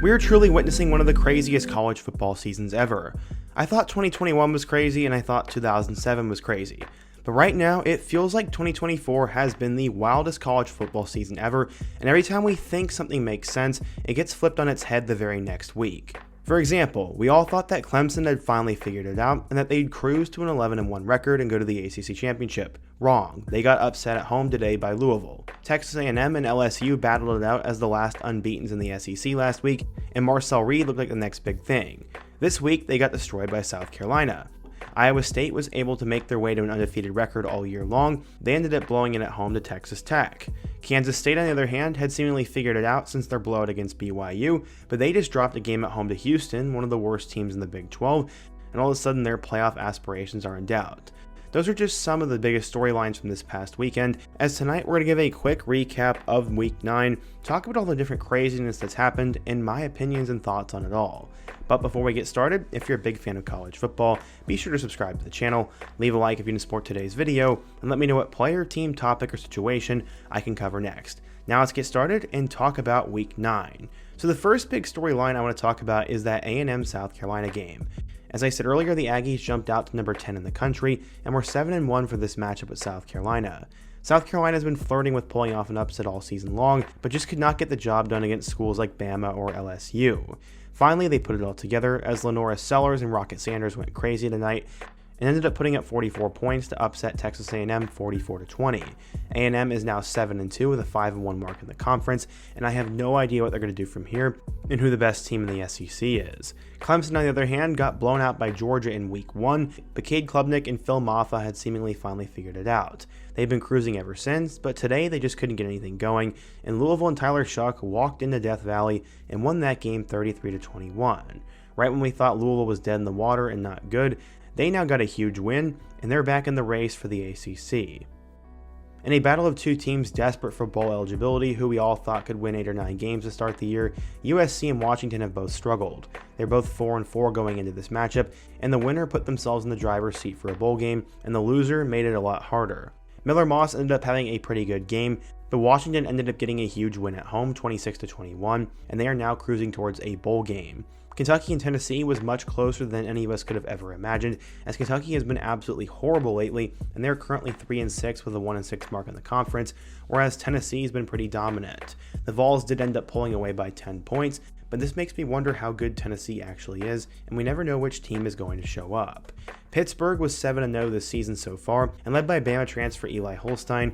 We are truly witnessing one of the craziest college football seasons ever. I thought 2021 was crazy and I thought 2007 was crazy. But right now, it feels like 2024 has been the wildest college football season ever, and every time we think something makes sense, it gets flipped on its head the very next week. For example, we all thought that Clemson had finally figured it out and that they'd cruise to an 11-1 record and go to the ACC Championship. Wrong. They got upset at home today by Louisville. Texas A&M and LSU battled it out as the last unbeatens in the SEC last week, and Marcel Reed looked like the next big thing. This week, they got destroyed by South Carolina. Iowa State was able to make their way to an undefeated record all year long. They ended up blowing it at home to Texas Tech. Kansas State, on the other hand, had seemingly figured it out since their blowout against BYU, but they just dropped a game at home to Houston, one of the worst teams in the Big 12, and all of a sudden their playoff aspirations are in doubt. Those are just some of the biggest storylines from this past weekend, as tonight we're going to give a quick recap of Week 9, talk about all the different craziness that's happened, and my opinions and thoughts on it all. But before we get started, if you're a big fan of college football, be sure to subscribe to the channel, leave a like if you can support today's video, and let me know what player, team, topic, or situation I can cover next. Now let's get started and talk about Week 9. So the first big storyline I want to talk about is that A&M South Carolina game. As I said earlier, the Aggies jumped out to number 10 in the country and were 7-1 for this matchup with South Carolina. South Carolina has been flirting with pulling off an upset all season long, but just could not get the job done against schools like Bama or LSU. Finally, they put it all together as Lenora Sellers and Rocket Sanders went crazy tonight and ended up putting up 44 points to upset Texas A&M 44-20. A&M is now 7-2 with a 5-1 mark in the conference, and I have no idea what they're going to do from here and who the best team in the SEC is. Clemson, on the other hand, got blown out by Georgia in Week 1, but Cade Klubnik and Phil Mafah had seemingly finally figured it out. They've been cruising ever since, but today they just couldn't get anything going, and Louisville and Tyler Shuck walked into Death Valley and won that game 33-21. Right when we thought Louisville was dead in the water and not good, they now got a huge win, and they're back in the race for the ACC. In a battle of two teams desperate for bowl eligibility who we all thought could win 8 or 9 games to start the year, USC and Washington have both struggled. They're both 4-4 going into this matchup, and the winner put themselves in the driver's seat for a bowl game, and the loser made it a lot harder. Miller Moss ended up having a pretty good game, but Washington ended up getting a huge win at home, 26-21, and they are now cruising towards a bowl game. Kentucky and Tennessee was much closer than any of us could have ever imagined, as Kentucky has been absolutely horrible lately, and they're currently 3-6 with a 1-6 mark in the conference, whereas Tennessee has been pretty dominant. The Vols did end up pulling away by 10 points, but this makes me wonder how good Tennessee actually is, and we never know which team is going to show up. Pittsburgh was 7-0 this season so far, and led by Bama transfer Eli Holstein.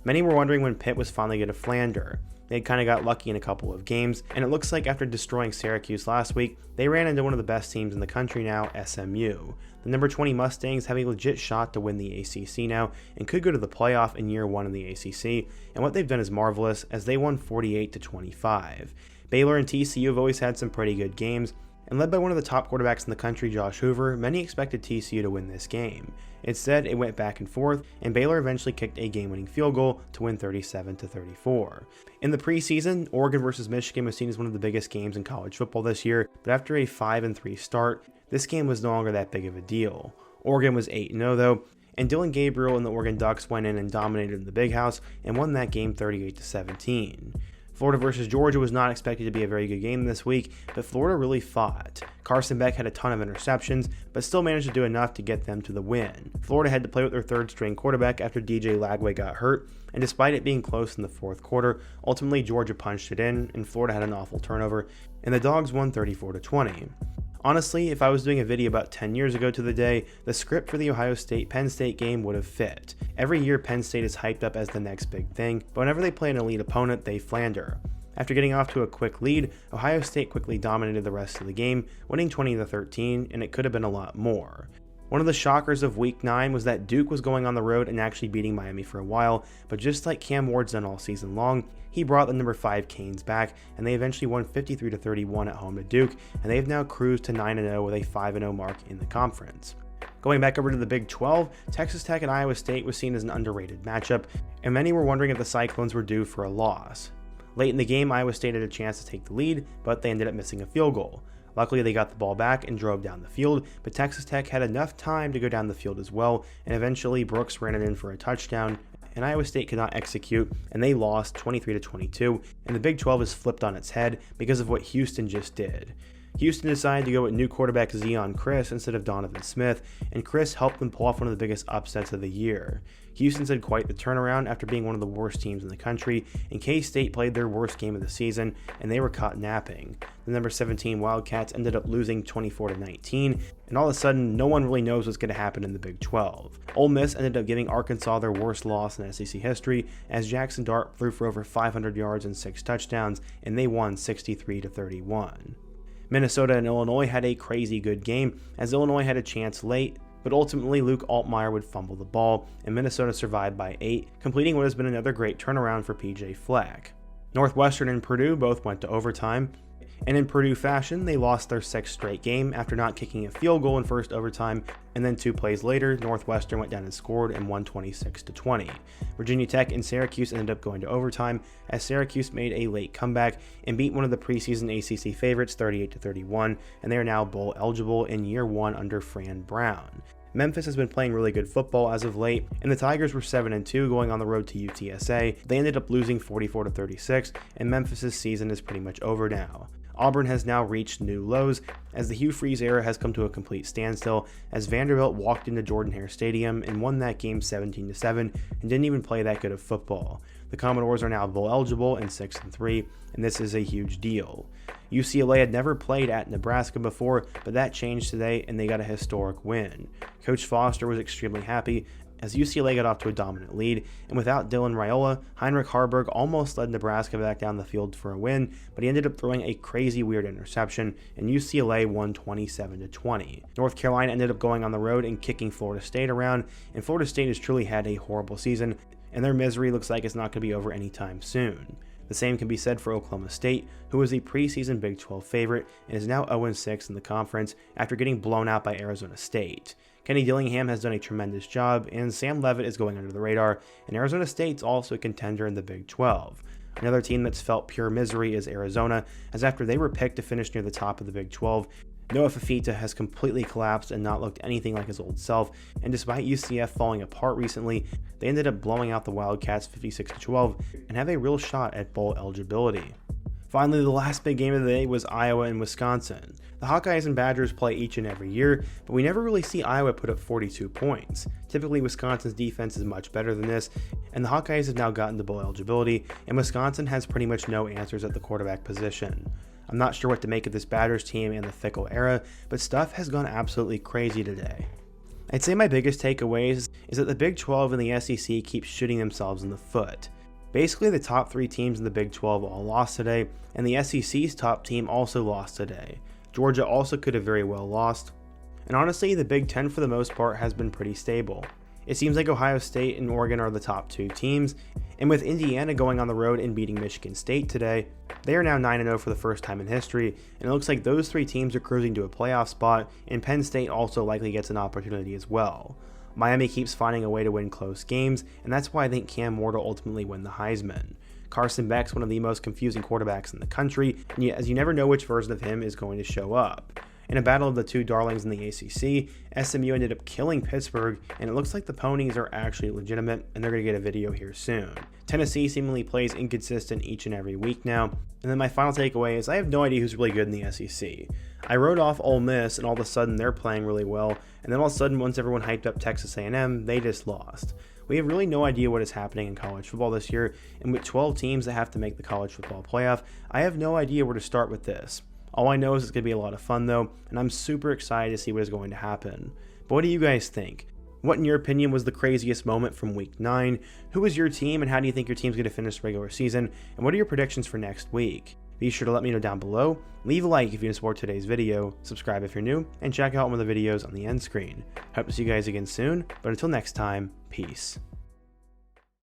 Many were wondering when Pitt was finally going to flounder. They kind of got lucky in a couple of games, and it looks like after destroying Syracuse last week, they ran into one of the best teams in the country now, SMU. The number 20 Mustangs have a legit shot to win the ACC now, and could go to the playoff in year 1 in the ACC, and what they've done is marvelous, as they won 48-25. Baylor and TCU have always had some pretty good games, and led by one of the top quarterbacks in the country, Josh Hoover, many expected TCU to win this game. Instead, it went back and forth, and Baylor eventually kicked a game-winning field goal to win 37-34. In the preseason, Oregon versus Michigan was seen as one of the biggest games in college football this year, but after a 5-3 start, this game was no longer that big of a deal. Oregon was 8-0 though, and Dylan Gabriel and the Oregon Ducks went in and dominated in the Big House and won that game 38-17. Florida versus Georgia was not expected to be a very good game this week, but Florida really fought. Carson Beck had a ton of interceptions, but still managed to do enough to get them to the win. Florida had to play with their third-string quarterback after DJ Lagway got hurt, and despite it being close in the fourth quarter, ultimately Georgia punched it in, and Florida had an awful turnover, and the Dogs won 34-20. Honestly, if I was doing a video about 10 years ago to the day, the script for the Ohio State-Penn State game would have fit. Every year Penn State is hyped up as the next big thing, but whenever they play an elite opponent, they flounder. After getting off to a quick lead, Ohio State quickly dominated the rest of the game, winning 20-13, and it could have been a lot more. One of the shockers of Week 9 was that Duke was going on the road and actually beating Miami for a while, but just like Cam Ward's done all season long, he brought the number 5 Canes back, and they eventually won 53-31 at home to Duke, and they have now cruised to 9-0 with a 5-0 mark in the conference. Going back over to the Big 12, Texas Tech and Iowa State was seen as an underrated matchup, and many were wondering if the Cyclones were due for a loss. Late in the game, Iowa State had a chance to take the lead, but they ended up missing a field goal. Luckily, they got the ball back and drove down the field, but Texas Tech had enough time to go down the field as well, and eventually Brooks ran it in for a touchdown, and Iowa State could not execute, and they lost 23-22, and the Big 12 is flipped on its head because of what Houston just did. Houston decided to go with new quarterback Zeon Chris instead of Donovan Smith, and Chris helped them pull off one of the biggest upsets of the year. Houston's had quite the turnaround after being one of the worst teams in the country, and K-State played their worst game of the season, and they were caught napping. The number 17 Wildcats ended up losing 24-19, and all of a sudden, no one really knows what's going to happen in the Big 12. Ole Miss ended up giving Arkansas their worst loss in SEC history, as Jackson Dart threw for over 500 yards and 6 touchdowns, and they won 63-31. Minnesota and Illinois had a crazy good game, as Illinois had a chance late, but ultimately Luke Altmaier would fumble the ball, and Minnesota survived by 8, completing what has been another great turnaround for PJ Fleck. Northwestern and Purdue both went to overtime, and in Purdue fashion, they lost their 6th straight game after not kicking a field goal in first overtime, and then 2 plays later, Northwestern went down and scored and won 26-20. Virginia Tech and Syracuse ended up going to overtime, as Syracuse made a late comeback and beat one of the preseason ACC favorites 38-31, and they are now bowl eligible in year 1 under Fran Brown. Memphis has been playing really good football as of late, and the Tigers were 7-2 going on the road to UTSA. They ended up losing 44-36, and Memphis' season is pretty much over now. Auburn has now reached new lows, as the Hugh Freeze era has come to a complete standstill, as Vanderbilt walked into Jordan-Hare Stadium and won that game 17-7 and didn't even play that good of football. The Commodores are now bowl eligible and 6-3, and this is a huge deal. UCLA had never played at Nebraska before, but that changed today and they got a historic win. Coach Foster was extremely happy, as UCLA got off to a dominant lead, and without Dylan Raiola, Heinrich Harburg almost led Nebraska back down the field for a win, but he ended up throwing a crazy weird interception, and UCLA won 27-20. North Carolina ended up going on the road and kicking Florida State around, and Florida State has truly had a horrible season, and their misery looks like it's not going to be over anytime soon. The same can be said for Oklahoma State, who was the preseason Big 12 favorite and is now 0-6 in the conference after getting blown out by Arizona State. Kenny Dillingham has done a tremendous job, and Sam Leavitt is going under the radar, and Arizona State's also a contender in the Big 12. Another team that's felt pure misery is Arizona, as after they were picked to finish near the top of the Big 12, Noah Fafita has completely collapsed and not looked anything like his old self, and despite UCF falling apart recently, they ended up blowing out the Wildcats 56-12 and have a real shot at bowl eligibility. Finally, the last big game of the day was Iowa and Wisconsin. The Hawkeyes and Badgers play each and every year, but we never really see Iowa put up 42 points. Typically, Wisconsin's defense is much better than this, and the Hawkeyes have now gotten to bowl eligibility, and Wisconsin has pretty much no answers at the quarterback position. I'm not sure what to make of this Badgers team and the Fickle era, but stuff has gone absolutely crazy today. I'd say my biggest takeaways is that the Big 12 and the SEC keep shooting themselves in the foot. Basically, the top 3 teams in the Big 12 all lost today, and the SEC's top team also lost today. Georgia also could have very well lost, and honestly, the Big 10 for the most part has been pretty stable. It seems like Ohio State and Oregon are the top 2 teams, and with Indiana going on the road and beating Michigan State today, they are now 9-0 for the first time in history, and it looks like those 3 teams are cruising to a playoff spot, and Penn State also likely gets an opportunity as well. Miami keeps finding a way to win close games, and that's why I think Cam Ward will ultimately win the Heisman. Carson Beck's one of the most confusing quarterbacks in the country, and yet as you never know which version of him is going to show up. In a battle of the 2 darlings in the ACC, SMU ended up killing Pittsburgh, and it looks like the Ponies are actually legitimate, and they're going to get a video here soon. Tennessee seemingly plays inconsistent each and every week now, and then my final takeaway is I have no idea who's really good in the SEC. I wrote off Ole Miss, and all of a sudden they're playing really well, and then all of a sudden once everyone hyped up Texas A&M, they just lost. We have really no idea what is happening in college football this year, and with 12 teams that have to make the college football playoff, I have no idea where to start with this. All I know is it's going to be a lot of fun though, and I'm super excited to see what is going to happen. But what do you guys think? What in your opinion was the craziest moment from week 9? Who was your team, and how do you think your team's going to finish the regular season? And what are your predictions for next week? Be sure to let me know down below, leave a like if you support today's video, subscribe if you're new, and check out one of the videos on the end screen. Hope to see you guys again soon, but until next time, peace.